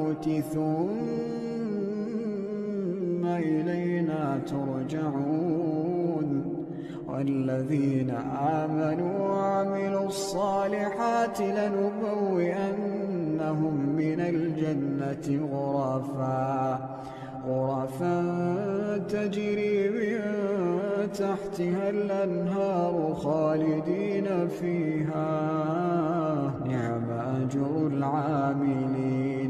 الموت ثم إلينا ترجعون والذين آمنوا وعملوا الصالحات لنبوئنهم من الجنة غرفا تجري من تحتها الأنهار خالدين فيها نعم أجر العاملين